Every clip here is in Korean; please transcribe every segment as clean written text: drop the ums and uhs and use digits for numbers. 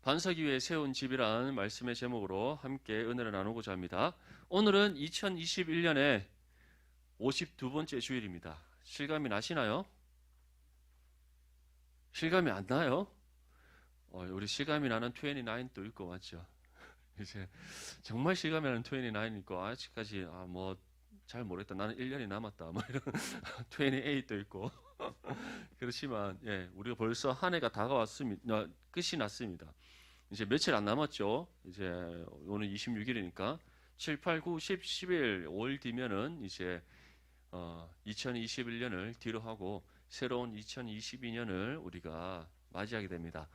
반석 위에 세운 집이라는 말씀의 제목으로 함께 은혜를 나누고자 합니다. 오늘은 2021년의 52번째 주일입니다. 실감이 나시나요? 실감이 안 나요? 우리 실감이 나는 29도 있고 맞죠? 이제 정말 실감이 나는 29 있고 아직까지 뭐 잘 모르겠다. 나는 1년이 남았다. 뭐 이런 28도 있고 그렇지만 우리가 벌써 한 해가 다가왔습니다. 끝이 났습니다. 이제 며칠 안 남았죠. 이제 오늘 26일이니까 7, 8, 9, 10, 11, 5일 뒤면은 이제 2021년을 뒤로 하고 새로운 2022년을 우리가 맞이하게 됩니다.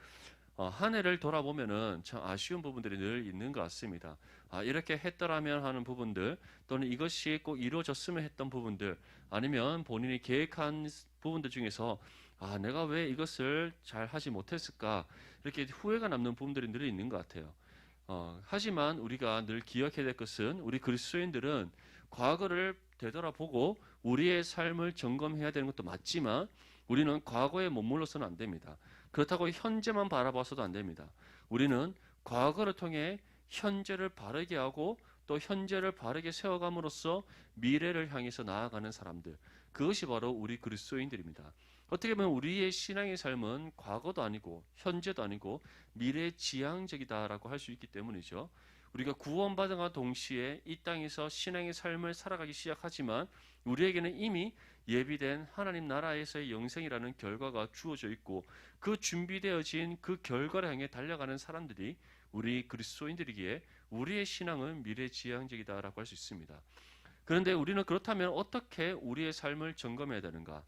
한 해를 돌아보면은 참 아쉬운 부분들이 늘 있는 것 같습니다. 이렇게 했더라면 하는 부분들, 또는 이것이 꼭 이루어졌으면 했던 부분들, 아니면 본인이 계획한 부분들 중에서 내가 왜 이것을 잘 하지 못했을까, 이렇게 후회가 남는 부분들이 늘 있는 것 같아요. 하지만 우리가 늘 기억해야 될 것은, 우리 그리스도인들은 과거를 되돌아보고 우리의 삶을 점검해야 되는 것도 맞지만, 우리는 과거에 머물러서는 안 됩니다. 그렇다고 현재만 바라봐서도 안 됩니다. 우리는 과거를 통해 현재를 바르게 하고 또 현재를 바르게 세워감으로써 미래를 향해서 나아가는 사람들, 그것이 바로 우리 그리스도인들입니다. 어떻게 보면 우리의 신앙의 삶은 과거도 아니고 현재도 아니고 미래지향적이다라고 할 수 있기 때문이죠. 우리가 구원받은과 동시에 이 땅에서 신앙의 삶을 살아가기 시작하지만 우리에게는 이미 예비된 하나님 나라에서의 영생이라는 결과가 주어져 있고, 그 준비되어진 그 결과를 향해 달려가는 사람들이 우리 그리스도인들이기에 우리의 신앙은 미래지향적이다라고 할 수 있습니다. 그런데 우리는 그렇다면 어떻게 우리의 삶을 점검해야 되는가?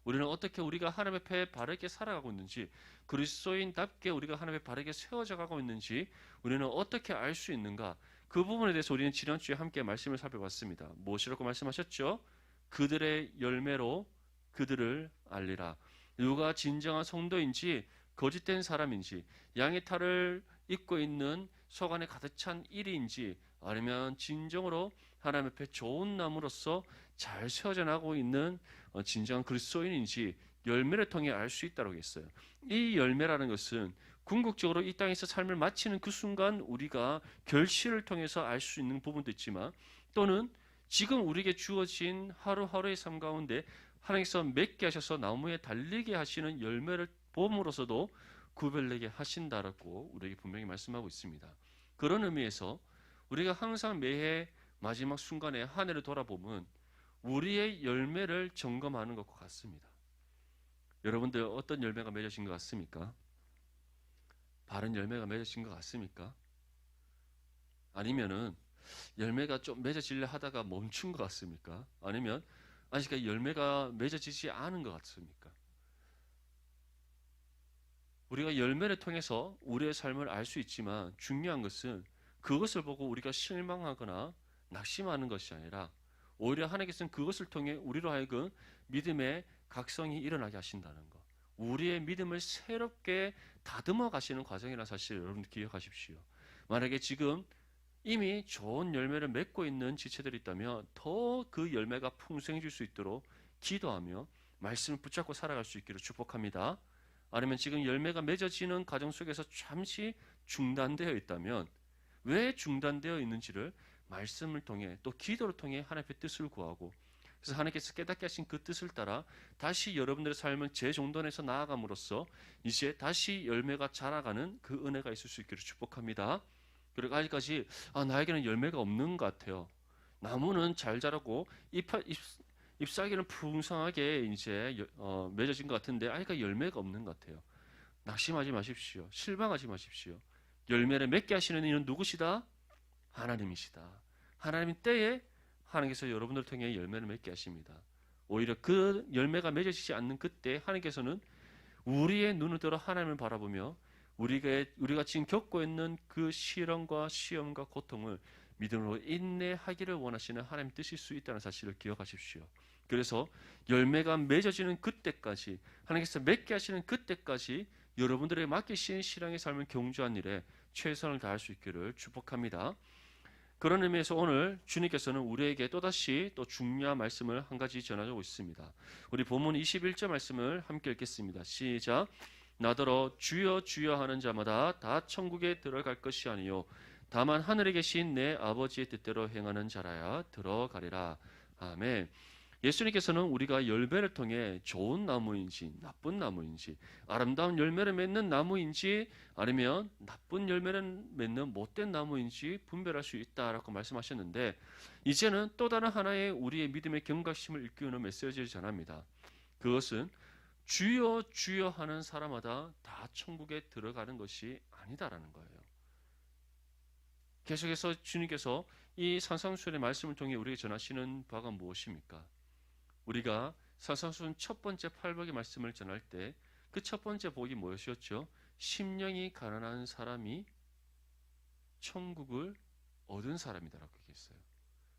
우리는 어떻게 우리가 하나님 앞에 바르게 살아가고 있는지, 그리스도인답게 우리가 하나님 앞에 바르게 세워져 가고 있는지 우리는 어떻게 알 수 있는가? 그 부분에 대해서 우리는 지난주에 함께 말씀을 살펴봤습니다. 무엇이라고 말씀하셨죠? 그들의 열매로 그들을 알리라. 누가 진정한 성도인지 거짓된 사람인지, 양의 탈을 입고 있는 속 안에 가득 찬 일인지, 아니면 진정으로 하나님 앞에 좋은 나무로서 잘 세워져 나가고 있는 진정한 그리스도인인지 열매를 통해 알 수 있다고 했어요. 이 열매라는 것은 궁극적으로 이 땅에서 삶을 마치는 그 순간 우리가 결실을 통해서 알 수 있는 부분도 있지만, 또는 지금 우리에게 주어진 하루하루의 삶 가운데 하나님께서 맺게 하셔서 나무에 달리게 하시는 열매를 봄으로서도 구별되게 하신다라고 우리에게 분명히 말씀하고 있습니다. 그런 의미에서 우리가 항상 매해 마지막 순간에 한 해를 돌아보면 우리의 열매를 점검하는 것과 같습니다. 여러분들 어떤 열매가 맺어진 것 같습니까? 바른 열매가 맺어진 것 같습니까? 아니면은 열매가 좀 맺어지려 하다가 멈춘 것 같습니까? 아니면 아직까지 열매가 맺어지지 않은 것 같습니까? 우리가 열매를 통해서 우리의 삶을 알 수 있지만 중요한 것은 그것을 보고 우리가 실망하거나 낙심하는 것이 아니라 오히려 하나님께서는 그것을 통해 우리로 하여금 믿음의 각성이 일어나게 하신다는 것. 우리의 믿음을 새롭게 다듬어 가시는 과정이라는 사실 여러분 기억하십시오. 만약에 지금 이미 좋은 열매를 맺고 있는 지체들이 있다면 더 그 열매가 풍성해질 수 있도록 기도하며 말씀을 붙잡고 살아갈 수 있기를 축복합니다. 아니면 지금 열매가 맺어지는 과정 속에서 잠시 중단되어 있다면 왜 중단되어 있는지를 말씀을 통해 또 기도를 통해 하나님의 뜻을 구하고, 그래서 하나님께서 깨닫게 하신 그 뜻을 따라 다시 여러분들의 삶을 재종don해서 나아감으로써 이제 다시 열매가 자라가는 그 은혜가 있을 수 있기를 축복합니다. 그리고 아직까지 나에게는 열매가 없는 것 같아요. 나무는 잘 자라고 잎사귀는 풍성하게 이제 맺어진 것 같은데 아직까지 열매가 없는 것 같아요. 낙심하지 마십시오. 실망하지 마십시오. 열매를 맺게 하시는 이는 누구시다? 하나님이시다. 하나님 때에 하나님께서 여러분들 통해 열매를 맺게 하십니다. 오히려 그 열매가 맺어지지 않는 그때 하나님께서는 우리의 눈을 들어 하나님을 바라보며 우리가 지금 겪고 있는 그 시련과 시험과 고통을 믿음으로 인내하기를 원하시는 하나님 뜻일 수 있다는 사실을 기억하십시오. 그래서 열매가 맺어지는 그때까지, 하나님께서 맺게 하시는 그때까지 여러분들에게 맡기신 신앙의 삶을 경주한 일에 최선을 다할 수 있기를 축복합니다. 그런 의미에서 오늘 주님께서는 우리에게 또다시 또 중요한 말씀을 한 가지 전하고 있습니다. 우리 본문 21절 말씀을 함께 읽겠습니다. 시작. 나더러 주여 주여 하는 자마다 다 천국에 들어갈 것이 아니요 다만 하늘에 계신 내 아버지의 뜻대로 행하는 자라야 들어가리라. 아멘. 예수님께서는 우리가 열매를 통해 좋은 나무인지 나쁜 나무인지 아름다운 열매를 맺는 나무인지 아니면 나쁜 열매를 맺는 못된 나무인지 분별할 수 있다라고 말씀하셨는데, 이제는 또 다른 하나의 우리의 믿음의 경각심을 일깨우는 메시지를 전합니다. 그것은 주여 주여 하는 사람마다 다 천국에 들어가는 것이 아니다라는 거예요. 계속해서 주님께서 이 산상수훈의 말씀을 통해 우리에게 전하시는 바가 무엇입니까? 우리가 산상수훈 첫 번째 8복의 말씀을 전할 때 그 첫 번째 복이 무엇이었죠? 심령이 가난한 사람이 천국을 얻은 사람이다라고 얘기했어요.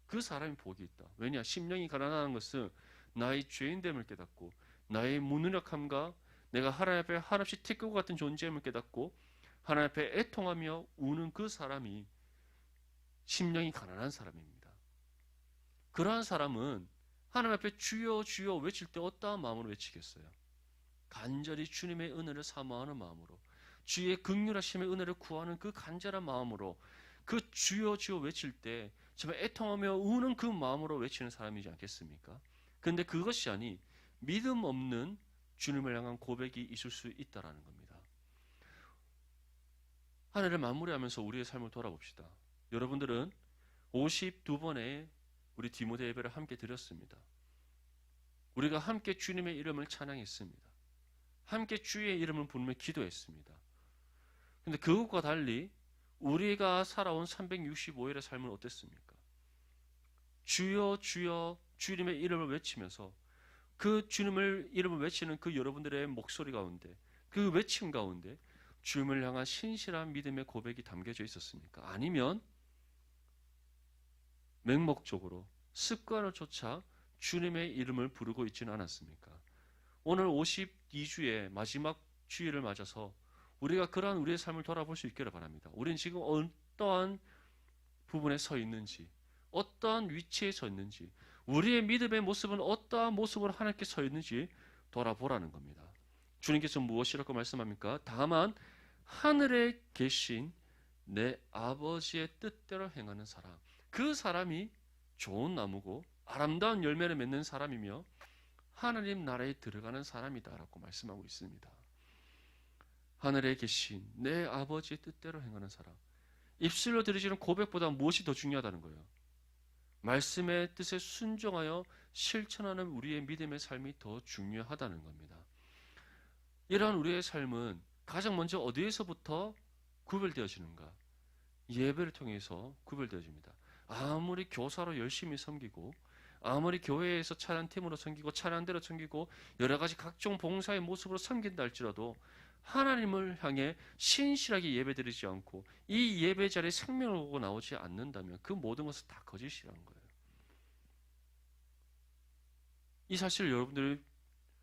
그 사람이 복이 있다. 왜냐? 심령이 가난한 것은 나의 죄인됨을 깨닫고 나의 무능력함과 내가 하나님 앞에 한없이 티끌과 같은 존재임을 깨닫고 하나님 앞에 애통하며 우는 그 사람이 심령이 가난한 사람입니다. 그러한 사람은 하나님 앞에 주여 주여 외칠 때 어떠한 마음으로 외치겠어요? 간절히 주님의 은혜를 사모하는 마음으로, 주의 긍휼하심의 은혜를 구하는 그 간절한 마음으로 그 주여 주여 외칠 때 정말 애통하며 우는 그 마음으로 외치는 사람이지 않겠습니까? 그런데 그것이 아니 믿음 없는 주님을 향한 고백이 있을 수 있다라는 겁니다. 한 해를 마무리하면서 우리의 삶을 돌아봅시다. 여러분들은 52번의 우리 디모데 예배를 함께 드렸습니다. 우리가 함께 주님의 이름을 찬양했습니다. 함께 주의 이름을 부르며 기도했습니다. 그런데 그것과 달리 우리가 살아온 365일의 삶은 어땠습니까? 주여 주여 주님의 이름을 외치면서 그 주님의 이름을 외치는 그 여러분들의 목소리 가운데, 그 외침 가운데 주님을 향한 신실한 믿음의 고백이 담겨져 있었습니까? 아니면 맹목적으로 습관을 쫓아 주님의 이름을 부르고 있지는 않았습니까? 오늘 52주의 마지막 주일을 맞아서 우리가 그러한 우리의 삶을 돌아볼 수 있기를 바랍니다. 우리는 지금 어떠한 부분에 서 있는지, 어떠한 위치에 서 있는지, 우리의 믿음의 모습은 어떠한 모습으로 하나님께 서 있는지 돌아보라는 겁니다. 주님께서 무엇이라고 말씀합니까? 다만 하늘에 계신 내 아버지의 뜻대로 행하는 사람, 그 사람이 좋은 나무고 아름다운 열매를 맺는 사람이며 하나님 나라에 들어가는 사람이다라고 말씀하고 있습니다. 하늘에 계신 내 아버지의 뜻대로 행하는 사람, 입술로 드려지는 고백보다 무엇이 더 중요하다는 거예요? 말씀의 뜻에 순종하여 실천하는 우리의 믿음의 삶이 더 중요하다는 겁니다. 이러한 우리의 삶은 가장 먼저 어디에서부터 구별되어지는가? 예배를 통해서 구별되어집니다. 아무리 교사로 열심히 섬기고 아무리 교회에서 찬양팀으로 섬기고 찬양대로 섬기고 여러 가지 각종 봉사의 모습으로 섬긴다 할지라도 하나님을 향해 신실하게 예배드리지 않고 이 예배 자리에 생명을 보고 나오지 않는다면 그 모든 것은 다 거짓이라는 거예요. 이 사실을 여러분들이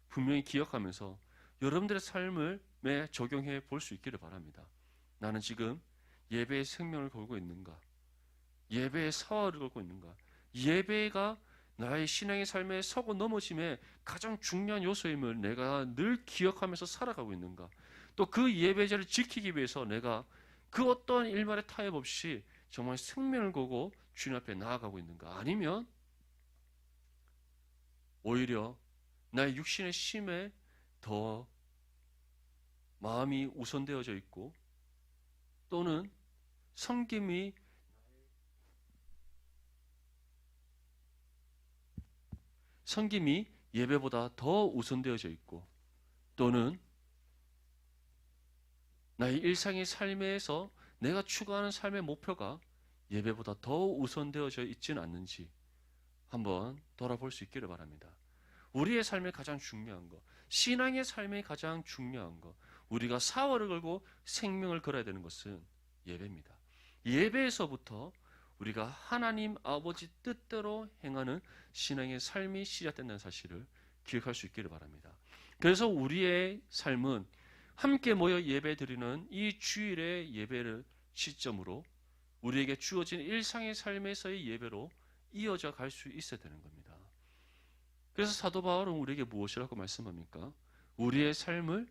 분명히 기억하면서 여러분들의 삶을 적용해 볼 수 있기를 바랍니다. 나는 지금 예배의 생명을 걸고 있는가? 예배의 사활을 걸고 있는가? 예배가 나의 신앙의 삶에 서고 넘어짐에 가장 중요한 요소임을 내가 늘 기억하면서 살아가고 있는가? 또 그 예배자를 지키기 위해서 내가 그 어떤 일말의 타협 없이 정말 생명을 걸고 주님 앞에 나아가고 있는가? 아니면 오히려 나의 육신의 심에 더 마음이 우선되어져 있고 또는 섬김이 예배보다 더 우선되어져 있고 또는 나의 일상의 삶에서 내가 추구하는 삶의 목표가 예배보다 더 우선되어져 있지는 않는지 한번 돌아볼 수 있기를 바랍니다. 우리의 삶에 가장 중요한 것, 신앙의 삶에 가장 중요한 것, 우리가 사활을 걸고 생명을 걸어야 되는 것은 예배입니다. 예배에서부터 우리가 하나님 아버지 뜻대로 행하는 신앙의 삶이 시작된다는 사실을 기억할 수 있기를 바랍니다. 그래서 우리의 삶은 함께 모여 예배드리는 이 주일의 예배를 시점으로 우리에게 주어진 일상의 삶에서의 예배로 이어져 갈 수 있어야 되는 겁니다. 그래서 사도 바울은 우리에게 무엇이라고 말씀합니까? 우리의 삶을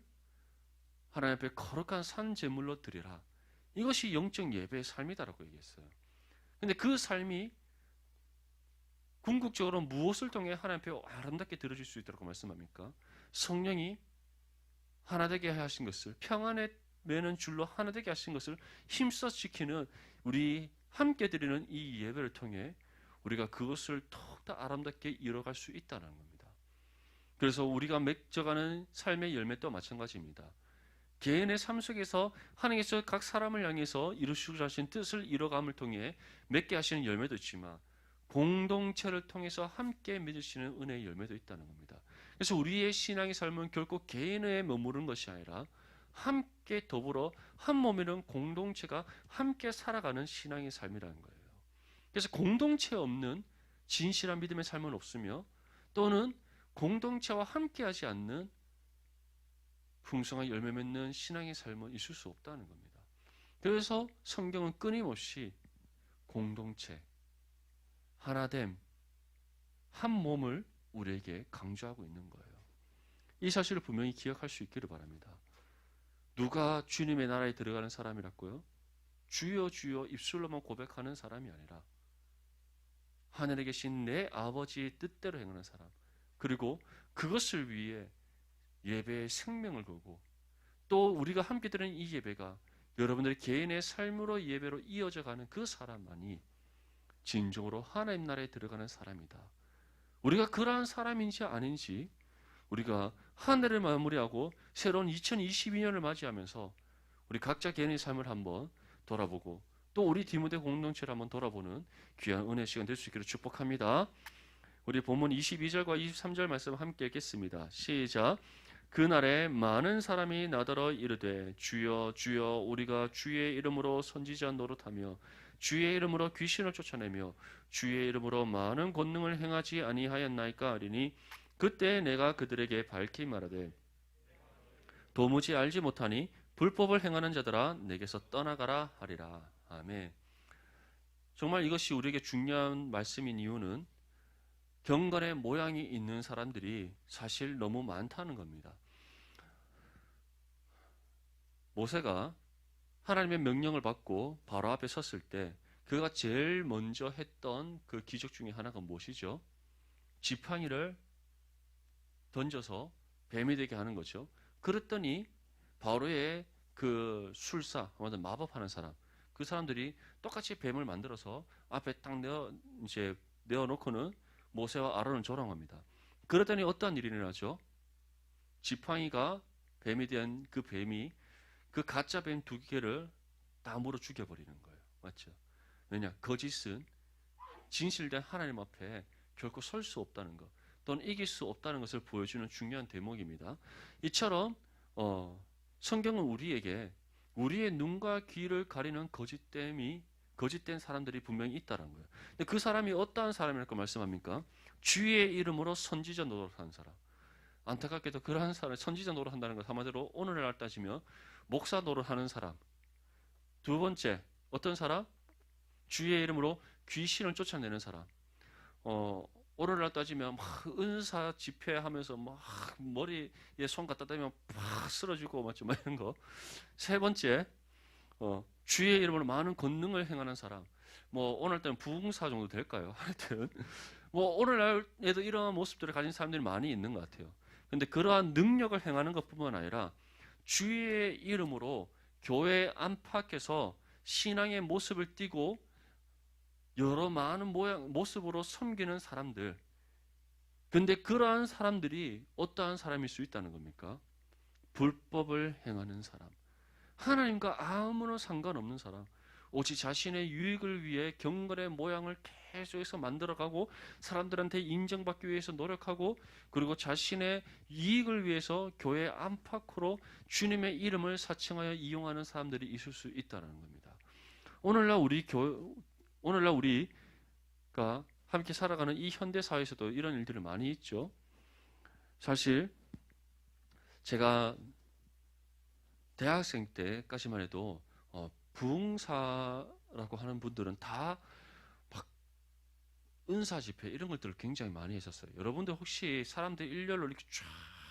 하나님 앞에 거룩한 산 제물로 드리라. 이것이 영적 예배의 삶이다라고 얘기했어요. 근데 그 삶이 궁극적으로 무엇을 통해 하나님 앞에 아름답게 드려질 수 있도록 말씀합니까? 성령이 하나 되게 하신 것을, 평안에 매는 줄로 하나 되게 하신 것을 힘써 지키는, 우리 함께 드리는 이 예배를 통해 우리가 그것을 더욱더 아름답게 이뤄갈 수 있다는 겁니다. 그래서 우리가 맺어가는 삶의 열매도 마찬가지입니다. 개인의 삶 속에서 하나님께서 각 사람을 향해서 이루시고자 하신 뜻을 이뤄감을 통해 맺게 하시는 열매도 있지만, 공동체를 통해서 함께 맺으시는 은혜의 열매도 있다는 겁니다. 그래서 우리의 신앙의 삶은 결코 개인에 머무르는 것이 아니라 함께 더불어 한 몸이는 공동체가 함께 살아가는 신앙의 삶이라는 거예요. 그래서 공동체 없는 진실한 믿음의 삶은 없으며, 또는 공동체와 함께하지 않는 풍성한 열매 맺는 신앙의 삶은 있을 수 없다는 겁니다. 그래서 성경은 끊임없이 공동체, 하나됨, 한 몸을 우리에게 강조하고 있는 거예요. 이 사실을 분명히 기억할 수 있기를 바랍니다. 누가 주님의 나라에 들어가는 사람이라고요? 주여 주여 입술로만 고백하는 사람이 아니라 하늘에 계신 내 아버지의 뜻대로 행하는 사람, 그리고 그것을 위해 예배의 생명을 걸고, 또 우리가 함께 드리는 이 예배가 여러분들의 개인의 삶으로 예배로 이어져 가는 그 사람만이 진정으로 하나님 나라에 들어가는 사람이다. 우리가 그러한 사람인지 아닌지, 우리가 한 해를 마무리하고 새로운 2022년을 맞이하면서 우리 각자 개인의 삶을 한번 돌아보고, 또 우리 디모데 공동체를 한번 돌아보는 귀한 은혜 시간 될 수 있기를 축복합니다. 우리 본문 22절과 23절 말씀 함께 읽겠습니다. 시작. 그날에 많은 사람이 나더러 이르되 주여 주여 우리가 주의 이름으로 선지자 노릇하며 주의 이름으로 귀신을 쫓아내며 주의 이름으로 많은 권능을 행하지 아니하였나이까 하리니, 그때 내가 그들에게 밝히 말하되 도무지 알지 못하니 불법을 행하는 자들아 내게서 떠나가라 하리라. 아멘. 정말 이것이 우리에게 중요한 말씀인 이유는 경건의 모양이 있는 사람들이 사실 너무 많다는 겁니다. 모세가 하나님의 명령을 받고 바로 앞에 섰을 때 그가 제일 먼저 했던 그 기적 중에 하나가 무엇이죠? 지팡이를 던져서 뱀이 되게 하는 거죠. 그랬더니 바로의 그 술사, 마법하는 사람, 그 사람들이 똑같이 뱀을 만들어서 앞에 딱 내어놓고는 모세와 아론을 조롱합니다. 그랬더니 어떠한 일이 일어나죠? 지팡이가 뱀이 된 그 뱀이 그 가짜 뱀 2개를 다 물어 죽여버리는 거예요. 맞죠? 왜냐? 거짓은 진실된 하나님 앞에 결코 설 수 없다는 것, 또는 이길 수 없다는 것을 보여주는 중요한 대목입니다. 이처럼 성경은 우리에게 우리의 눈과 귀를 가리는 거짓된 사람들이 분명히 있다는 거예요. 근데 그 사람이 어떠한 사람이라고 말씀합니까? 주의 이름으로 선지자 노릇하는 사람. 안타깝게도 그러한 사람, 선지자 노릇한다는 것 한마디로 오늘날 따지면 목사 노릇하는 사람. 두 번째, 어떤 사람? 주의 이름으로 귀신을 쫓아내는 사람. 오늘날 따지면 막 은사 집회하면서 막 머리에 손 갖다 대면 팍 쓰러지고 맞죠? 막 이런 거. 세 번째, 주의 이름으로 많은 권능을 행하는 사람. 뭐 오늘 때는 부흥사 정도 될까요? 하여튼 뭐 오늘날에도 이러한 모습들을 가진 사람들이 많이 있는 것 같아요. 근데 그러한 능력을 행하는 것뿐만 아니라 주의 이름으로 교회 안팎에서 신앙의 모습을 띠고 여러 많은 모습으로 섬기는 사람들. 근데 그러한 사람들이 어떠한 사람일 수 있다는 겁니까? 불법을 행하는 사람. 하나님과 아무런 상관없는 사람. 오직 자신의 유익을 위해 경건의 모양을 계속해서 만들어가고 사람들한테 인정받기 위해서 노력하고, 그리고 자신의 이익을 위해서 교회 안팎으로 주님의 이름을 사칭하여 이용하는 사람들이 있을 수 있다는 겁니다. 오늘날 우리가 함께 살아가는 이 현대 사회에서도 이런 일들이 많이 있죠. 사실 제가 대학생 때까지만 해도 부흥사라고 하는 분들은 다 막 은사 집회 이런 것들을 굉장히 많이 했었어요. 여러분들 혹시 사람들 일렬로 이렇게 쫙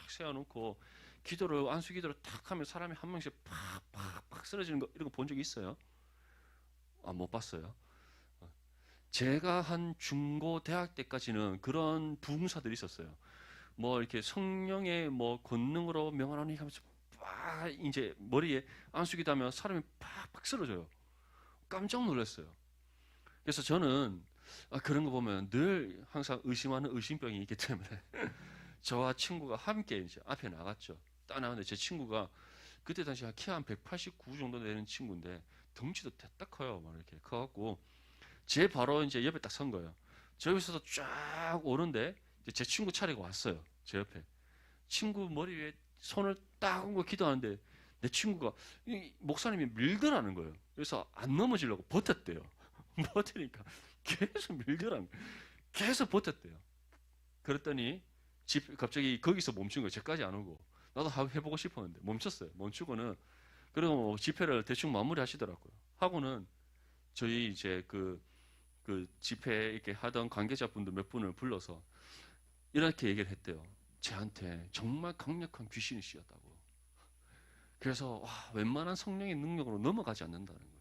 세워놓고 기도를 안수 기도를 탁 하면 사람이 한 명씩 팍팍팍 쓰러지는 거 이런 거 본 적 있어요? 못 봤어요. 제가 한 중고 대학 때까지는 그런 부흥사들이 있었어요. 뭐 이렇게 성령의 뭐 권능으로 명하노니 하면서 막 이제 머리에 안수기도 하면 사람이 팍팍 쓰러져요. 깜짝 놀랐어요. 그래서 저는 그런 거 보면 늘 항상 의심하는 의심병이 있기 때문에 저와 친구가 함께 이제 앞에 나갔죠. 딱 나갔는데 제 친구가 그때 당시 키 한 189 정도 되는 친구인데 덩치도 대딱 커요. 막 이렇게 커갖고 제 바로 이제 옆에 딱 선 거예요. 저 여기서도 쫙 오는데 이제 제 친구 차례가 왔어요. 제 옆에. 친구 머리 위에 손을 딱 얹고 기도하는데 내 친구가 이 목사님이 밀더라는 거예요. 그래서 안 넘어지려고 버텼대요. 버티니까 계속 밀더라는 거예요. 계속 버텼대요. 그랬더니 갑자기 거기서 멈춘 거예요. 저까지 안 오고. 나도 해보고 싶었는데 멈췄어요. 멈추고는 그리고 뭐 집회를 대충 마무리하시더라고요. 하고는 저희 이제 그 집회 이렇게 하던 관계자분들 몇 분을 불러서 이렇게 얘기를 했대요. 쟤한테 정말 강력한 귀신이 씌었다고. 그래서 웬만한 성령의 능력으로 넘어가지 않는다는 거예요.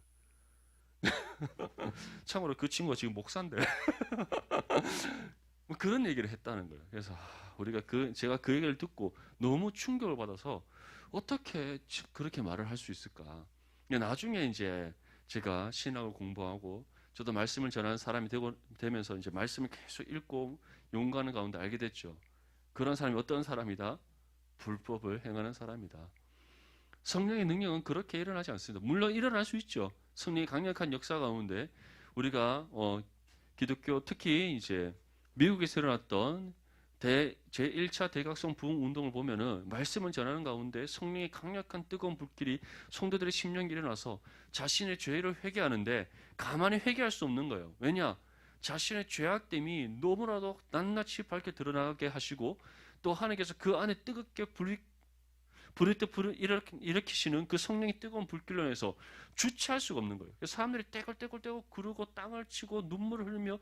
참고로 그 친구가 지금 목사인데 뭐 그런 얘기를 했다는 거예요. 그래서 우리가 제가 그 얘기를 듣고 너무 충격을 받아서 어떻게 그렇게 말을 할 수 있을까? 나중에 이제 제가 신학을 공부하고 저도 말씀을 전하는 사람이 되면서 이제 말씀을 계속 읽고 용가하는 가운데 알게 됐죠. 그런 사람이 어떤 사람이다? 불법을 행하는 사람이다. 성령의 능력은 그렇게 일어나지 않습니다. 물론 일어날 수 있죠. 성령의 강력한 역사 가운데 우리가 기독교 특히 이제 미국에서 일어났던 제1차 대각성 부흥 운동을 보면은 말씀을 전하는 가운데 성령의 강력한 뜨거운 불길이 성도들의 심령에 일어나서 자신의 죄를 회개하는데 가만히 회개할 수 없는 거예요. 왜냐? 자신의 죄악됨이 너무나도 낱낱이 밝게 드러나게 하시고 또 하나님께서 그 안에 뜨겁게 불을 일으키시는 그 성령의 뜨거운 불길로 인해서 주체할 수가 없는 거예요. 그래서 사람들이 떼굴떼굴 구르고 땅을 치고 눈물을 흘리며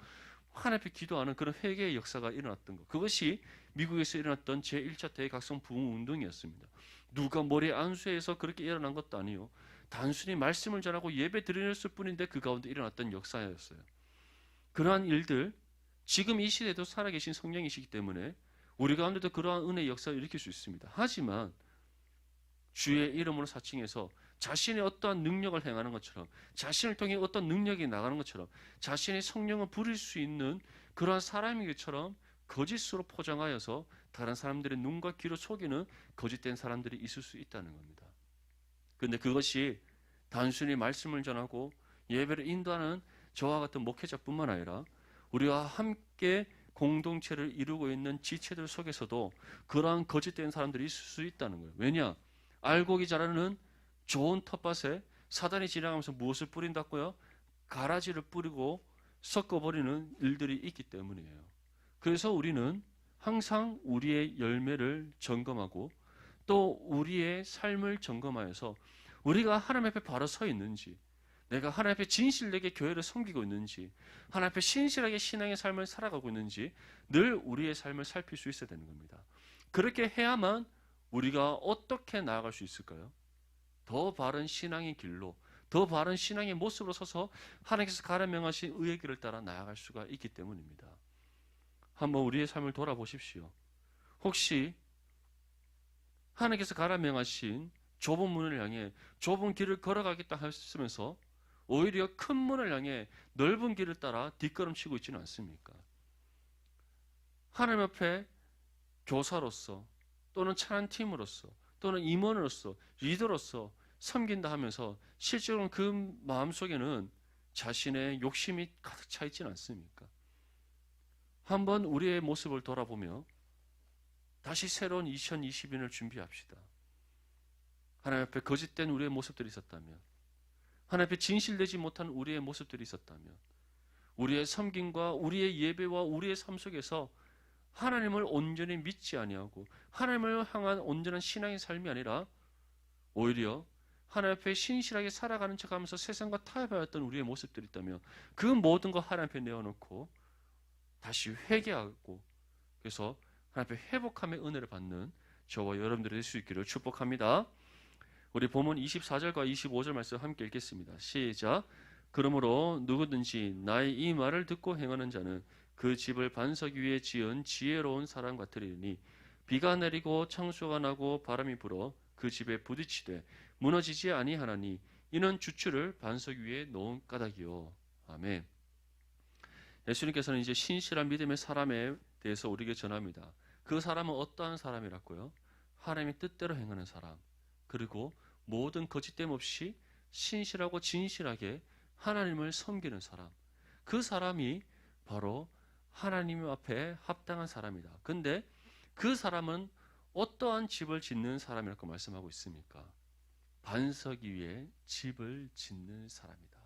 하나님 앞에 기도하는 그런 회개의 역사가 일어났던 것. 그것이 미국에서 일어났던 제1차 대각성 부흥 운동이었습니다. 누가 머리에 안수해서 그렇게 일어난 것도 아니요. 단순히 말씀을 전하고 예배 드렸을 뿐인데 그 가운데 일어났던 역사였어요. 그러한 일들, 지금 이 시대에도 살아계신 성령이시기 때문에 우리 가운데도 그러한 은혜의 역사를 일으킬 수 있습니다. 하지만 주의 이름으로 사칭해서 자신의 어떠한 능력을 행하는 것처럼 자신을 통해 어떤 능력이 나가는 것처럼 자신의 성령을 부릴 수 있는 그러한 사람인 것처럼 거짓으로 포장하여서 다른 사람들의 눈과 귀를 속이는 거짓된 사람들이 있을 수 있다는 겁니다. 그런데 그것이 단순히 말씀을 전하고 예배를 인도하는 저와 같은 목회자뿐만 아니라 우리와 함께 공동체를 이루고 있는 지체들 속에서도 그러한 거짓된 사람들이 있을 수 있다는 거예요. 왜냐? 알곡이 자라는 좋은 텃밭에 사단이 지나가면서 무엇을 뿌린다고요? 가라지를 뿌리고 섞어버리는 일들이 있기 때문이에요. 그래서 우리는 항상 우리의 열매를 점검하고 또 우리의 삶을 점검하여서 우리가 하나님 앞에 바로 서 있는지, 내가 하나님 앞에 진실되게 교회를 섬기고 있는지, 하나님 앞에 신실하게 신앙의 삶을 살아가고 있는지 늘 우리의 삶을 살필 수 있어야 되는 겁니다. 그렇게 해야만 우리가 어떻게 나아갈 수 있을까요? 더 바른 신앙의 길로, 더 바른 신앙의 모습으로 서서 하나님께서 가라 명하신 의의 길을 따라 나아갈 수가 있기 때문입니다. 한번 우리의 삶을 돌아보십시오. 혹시 하나님께서 가라 명하신 좁은 문을 향해 좁은 길을 걸어가겠다 하시면서 오히려 큰 문을 향해 넓은 길을 따라 뒷걸음치고 있지는 않습니까? 하나님 앞에 교사로서 또는 찬양 팀으로서 또는 임원으로서 리더로서 섬긴다 하면서 실제로는 그 마음속에는 자신의 욕심이 가득 차 있지는 않습니까? 한번 우리의 모습을 돌아보며 다시 새로운 2022년을 준비합시다. 하나님 앞에 거짓된 우리의 모습들이 있었다면, 하나님 앞에 진실되지 못한 우리의 모습들이 있었다면, 우리의 섬김과 우리의 예배와 우리의 삶 속에서 하나님을 온전히 믿지 아니하고 하나님을 향한 온전한 신앙의 삶이 아니라 오히려 하나님 앞에 신실하게 살아가는 척하면서 세상과 타협하였던 우리의 모습들이 있다면 그 모든 거 하나님 앞에 내어놓고 다시 회개하고 그래서 하나님 앞에 회복함의 은혜를 받는 저와 여러분들이 될 수 있기를 축복합니다. 우리 본문 24절과 25절 말씀 함께 읽겠습니다. 시작. 그러므로 누구든지 나의 이 말을 듣고 행하는 자는 그 집을 반석 위에 지은 지혜로운 사람 같으리니 비가 내리고 창수가 나고 바람이 불어 그 집에 부딪히되 무너지지 아니하나니 이는 주추를 반석 위에 놓은 까닭이요. 아멘. 예수님께서는 이제 신실한 믿음의 사람에 대해서 우리에게 전합니다. 그 사람은 어떠한 사람이라고요? 하나님의 뜻대로 행하는 사람, 그리고 모든 거짓됨 없이 신실하고 진실하게 하나님을 섬기는 사람, 그 사람이 바로 하나님 앞에 합당한 사람이다. 근데 그 사람은 어떠한 집을 짓는 사람이라고 말씀하고 있습니까? 반석 위에 집을 짓는 사람이다.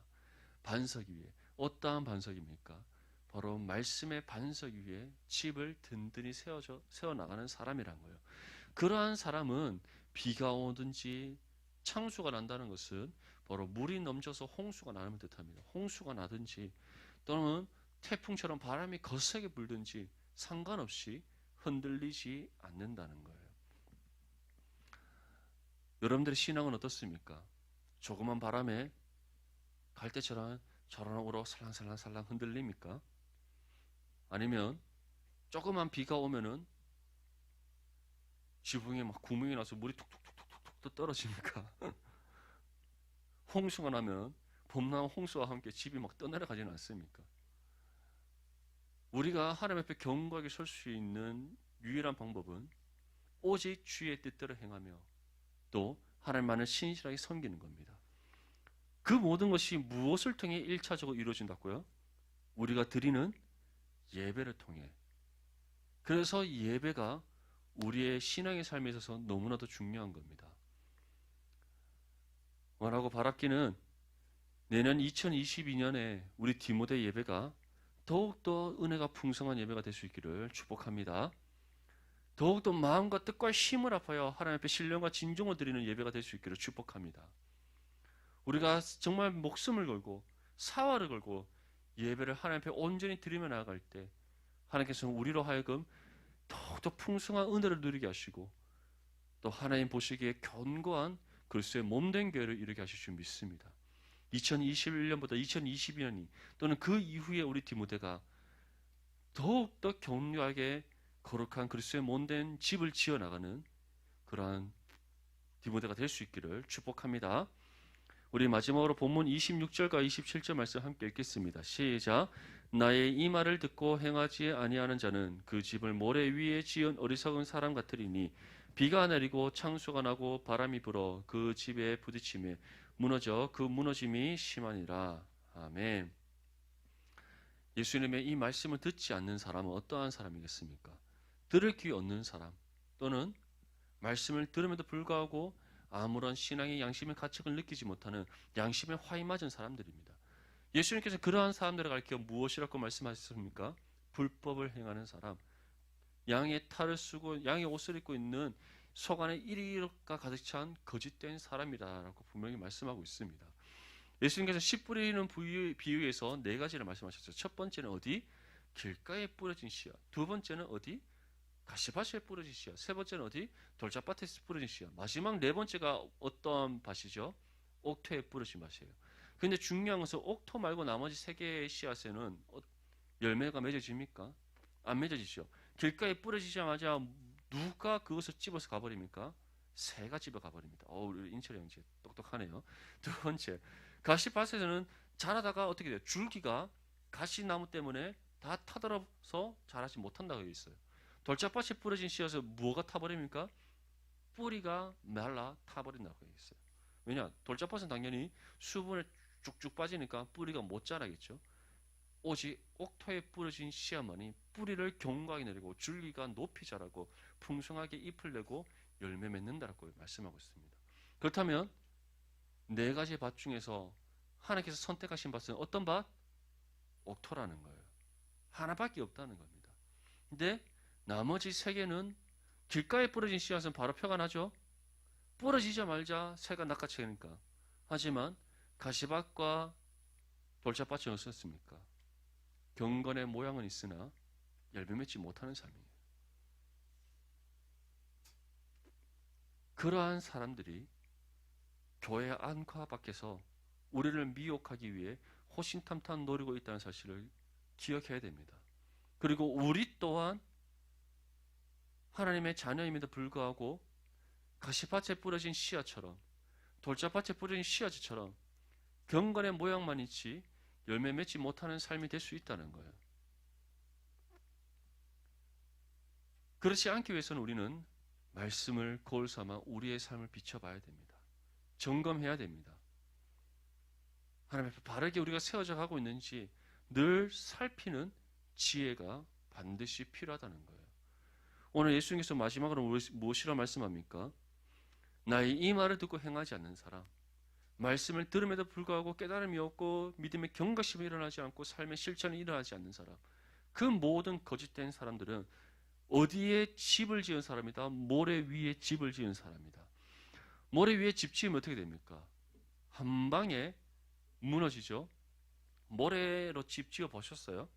반석 위에. 어떠한 반석입니까? 바로 말씀의 반석 위에 집을 든든히 세워나가는 사람이란 거예요. 그러한 사람은 비가 오든지 창수가 난다는 것은 바로 물이 넘쳐서 홍수가 나는 뜻합니다. 홍수가 나든지 또는 태풍처럼 바람이 거세게 불든지 상관없이 흔들리지 않는다는 거예요. 여러분들의 신앙은 어떻습니까? 조그만 바람에 갈대처럼 저런으로 살랑살랑 흔들립니까? 아니면 조그만 비가 오면은 지붕에 막 구멍이 나서 물이 툭툭툭툭툭 떨어집니까? 홍수가 나면 봄나무 홍수와 함께 집이 막 떠내려가지는 않습니까? 우리가 하나님 앞에 견고하게 설 수 있는 유일한 방법은 오직 주의 뜻대로 행하며 또 하나님만을 신실하게 섬기는 겁니다. 그 모든 것이 무엇을 통해 1차적으로 이루어진다고요? 우리가 드리는 예배를 통해. 그래서 예배가 우리의 신앙의 삶에 있어서 너무나도 중요한 겁니다. 원하고 바랍기는 내년 2022년에 우리 디모데 예배가 더욱더 은혜가 풍성한 예배가 될 수 있기를 축복합니다. 더욱더 마음과 뜻과 힘을 합하여 하나님 앞에 신령과 진정을 드리는 예배가 될 수 있기를 축복합니다. 우리가 정말 목숨을 걸고 사활을 걸고 예배를 하나님 앞에 온전히 드리며 나아갈 때 하나님께서는 우리로 하여금 더욱더 풍성한 은혜를 누리게 하시고 또 하나님 보시기에 견고한 그리스도의 몸된 교회를 이루게 하실 줄 믿습니다. 2021년보다 2022년이 또는 그 이후에 우리 디모데가 더욱더 격려하게 거룩한 그리스도의 몸된 집을 지어나가는 그러한 디모데가 될 수 있기를 축복합니다. 우리 마지막으로 본문 26절과 27절 말씀 함께 읽겠습니다. 시작. 나의 이 말을 듣고 행하지 아니하는 자는 그 집을 모래 위에 지은 어리석은 사람 같으리니 비가 내리고 창수가 나고 바람이 불어 그 집에 부딪히며 무너져 그 무너짐이 심하니라. 아멘. 예수님의 이 말씀을 듣지 않는 사람은 어떠한 사람이겠습니까? 들을 귀 없는 사람 또는 말씀을 들음에도 불구하고 아무런 신앙의 양심의 가책을 느끼지 못하는 양심에 화이 맞은 사람들입니다. 예수님께서 그러한 사람들을 가리켜 무엇이라고 말씀하셨습니까? 불법을 행하는 사람, 양의 탈을 쓰고 양의 옷을 입고 있는 속 안에 이리가 가득 찬 거짓된 사람이다라고 분명히 말씀하고 있습니다. 예수님께서 씨 뿌리는 비유에서 네 가지를 말씀하셨어요. 첫 번째는 어디? 길가에 뿌려진 씨앗. 두 번째는 어디? 가시밭에 뿌려진 씨앗. 세 번째는 어디? 돌짝밭에 뿌려진 씨앗. 마지막 네 번째가 어떤 밭이죠? 옥토에 뿌려진 밭이에요. 근데 중요한 것은 옥토 말고 나머지 세 개의 씨앗에는 열매가 맺어집니까? 안 맺어지죠. 길가에 뿌려지자마자 누가 그것을 집어서 가버립니까? 새가 집어 가버립니다. 우리 인철이 형제 똑똑하네요. 두 번째, 가시밭에서는 자라다가 어떻게 돼요? 줄기가 가시나무 때문에 다 타들어서 자라지 못한다고 되어 있어요. 돌짝밭에 뿌려진 씨앗을 뭐가 타버립니까? 뿌리가 말라 타버린다고 되어 있어요. 왜냐? 돌짝밭은 당연히 수분을 쭉쭉 빠지니까 뿌리가 못 자라겠죠. 오직 옥토에 뿌려진 씨앗만이 뿌리를 견고하게 내리고 줄기가 높이 자라고 풍성하게 잎을 내고 열매 맺는다라고 말씀하고 있습니다. 그렇다면 네 가지 밭 중에서 하나님께서 선택하신 밭은 어떤 밭? 옥토라는 거예요. 하나밖에 없다는 겁니다. 근데 나머지 세 개는 길가에 뿌려진 씨앗은 바로 표가 나죠. 뿌려지자마자 새가 낚아채니까. 하지만 가시밭과 돌짝밭이 어떻습니까? 경건의 모양은 있으나 열매 맺지 못하는 삶이에요. 그러한 사람들이 교회 안과 밖에서 우리를 미혹하기 위해 호신탐탐 노리고 있다는 사실을 기억해야 됩니다. 그리고 우리 또한 하나님의 자녀임에도 불구하고 가시밭에 뿌려진 씨앗처럼, 돌짝밭에 뿌려진 씨앗처럼 경건의 모양만 있지 열매 맺지 못하는 삶이 될 수 있다는 거예요. 그렇지 않기 위해서는 우리는 말씀을 거울 삼아 우리의 삶을 비춰봐야 됩니다. 점검해야 됩니다. 하나님 앞에 바르게 우리가 세워져 가고 있는지 늘 살피는 지혜가 반드시 필요하다는 거예요. 오늘 예수님께서 마지막으로 무엇이라 말씀합니까? 나의 이 말을 듣고 행하지 않는 사람, 말씀을 들음에도 불구하고 깨달음이 없고 믿음의 경각심이 일어나지 않고 삶의 실천이 일어나지 않는 사람, 그 모든 거짓된 사람들은 어디에 집을 지은 사람이다? 모래 위에 집을 지은 사람이다. 모래 위에 집 지으면 어떻게 됩니까? 한 방에 무너지죠. 모래로 집 지어 보셨어요?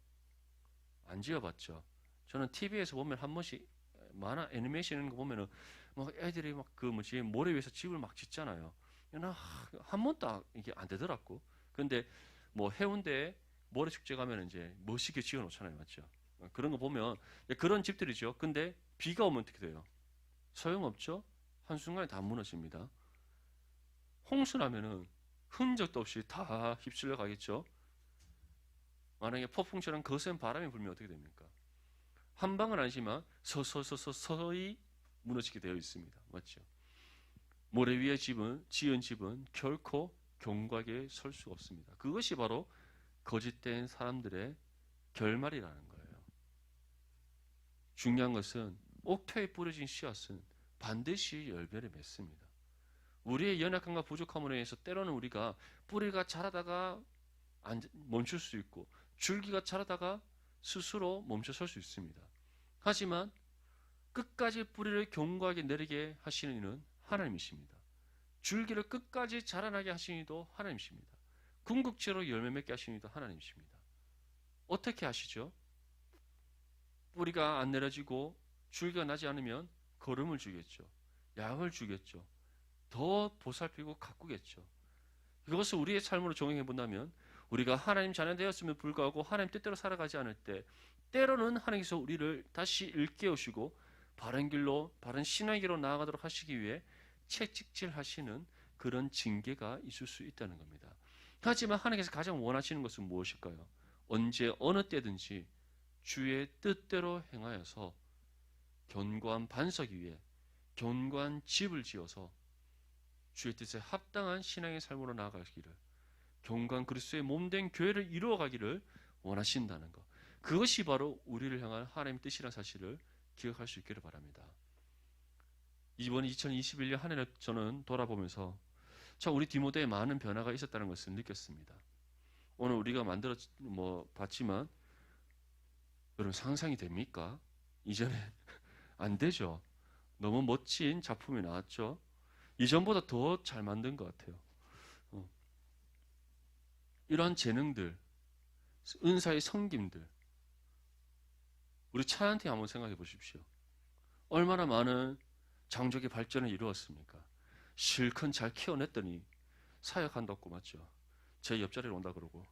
안 지어 봤죠. 저는 TV에서 보면 한 번씩 만화 애니메이션 이런 거 보면은 막 애들이 막 그 뭐지 모래 위에서 집을 막 짓잖아요. 나 한 번도 이게 안 되더라고. 근데 뭐 해운대 모래 축제 가면 이제 멋있게 지어 놓잖아요, 맞죠? 그런 거 보면 그런 집들이죠. 근데 비가 오면 어떻게 돼요? 소용없죠. 한순간에 다 무너집니다. 홍수나면은 흔적도 없이 다 휩쓸려 가겠죠. 만약에 폭풍처럼 거센 바람이 불면 어떻게 됩니까? 한 방은 아니지만 서서히 무너지게 되어 있습니다. 맞죠? 모래 위에 지은 집은 결코 견고하게 설 수가 없습니다. 그것이 바로 거짓된 사람들의 결말이라는 거예요. 중요한 것은 옥토에 뿌려진 씨앗은 반드시 열매를 맺습니다. 우리의 연약함과 부족함으로 인해서 때로는 우리가 뿌리가 자라다가 멈출 수 있고 줄기가 자라다가 스스로 멈춰설 수 있습니다. 하지만 끝까지 뿌리를 견고하게 내리게 하시는 이는 하나님이십니다. 줄기를 끝까지 자라나게 하시는 이도 하나님이십니다. 궁극적으로 열매 맺게 하시는 이도 하나님이십니다. 어떻게 하시죠? 뿌리가 안 내려지고 줄기가 나지 않으면 거름을 주겠죠. 약을 주겠죠. 더 보살피고 가꾸겠죠. 이것을 우리의 삶으로 적용해 본다면 우리가 하나님 자녀 되었음에도 불구하고 하나님 뜻대로 살아가지 않을 때 때로는 하나님께서 우리를 다시 일깨우시고 바른 길로 바른 신앙의 길로 나아가도록 하시기 위해 채찍질 하시는 그런 징계가 있을 수 있다는 겁니다. 하지만 하나님께서 가장 원하시는 것은 무엇일까요? 언제 어느 때든지 주의 뜻대로 행하여서 견고한 반석 위에 견고한 집을 지어서 주의 뜻에 합당한 신앙의 삶으로 나아가기를, 견고한 그리스도의 몸된 교회를 이루어가기를 원하신다는 것. 그것이 바로 우리를 향한 하나님의 뜻이라는 사실을 기억할 수 있기를 바랍니다. 이번 2021년 한 해를 저는 돌아보면서 참 우리 디모데에 많은 변화가 있었다는 것을 느꼈습니다. 오늘 우리가 봤지만 여러분 상상이 됩니까? 이전에 안 되죠. 너무 멋진 작품이 나왔죠. 이전보다 더 잘 만든 것 같아요. 이러한 재능들, 은사의 섬김들, 우리 차한테 한번 생각해 보십시오. 얼마나 많은 장족의 발전을 이루었습니까? 실컷 잘 키워냈더니 사역한다고 맞죠? 제 옆자리로 온다 그러고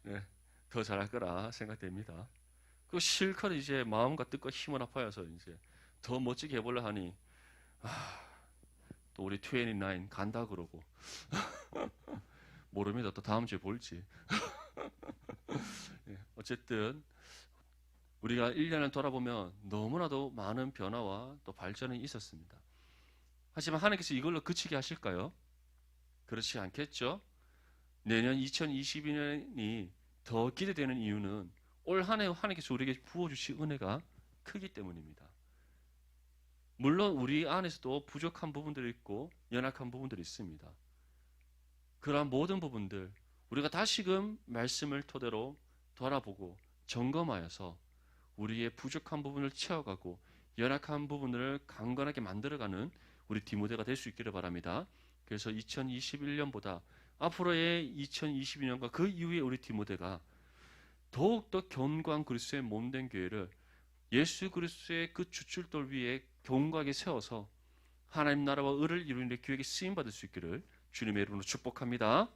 네, 더 잘할 거라 생각됩니다. 그 실컷 이제 마음과 뜻과 힘을 합하여서 이제 더 멋지게 해보려 하니 또 우리 29 간다 그러고 모릅니다. 또 다음 주에 볼지. 네, 어쨌든 우리가 1년을 돌아보면 너무나도 많은 변화와 또 발전이 있었습니다. 하지만 하나님께서 이걸로 그치게 하실까요? 그렇지 않겠죠? 내년 2022년이 더 기대되는 이유는 올 한 해 하나님께서 우리에게 부어주신 은혜가 크기 때문입니다. 물론 우리 안에서도 부족한 부분들이 있고 연약한 부분들이 있습니다. 그러한 모든 부분들 우리가 다시금 말씀을 토대로 돌아보고 점검하여서 우리의 부족한 부분을 채워가고 연약한 부분을 강건하게 만들어가는 우리 디모데가 될 수 있기를 바랍니다. 그래서 2021년보다 앞으로의 2022년과 그 이후에 우리 디모데가 더욱더 견고한 그리스도의 몸된 교회를 예수 그리스도의 그 주출돌 위에 견고하게 세워서 하나님 나라와 의를 이루는 데 교회에 쓰임 받을 수 있기를 주님의 이름으로 축복합니다.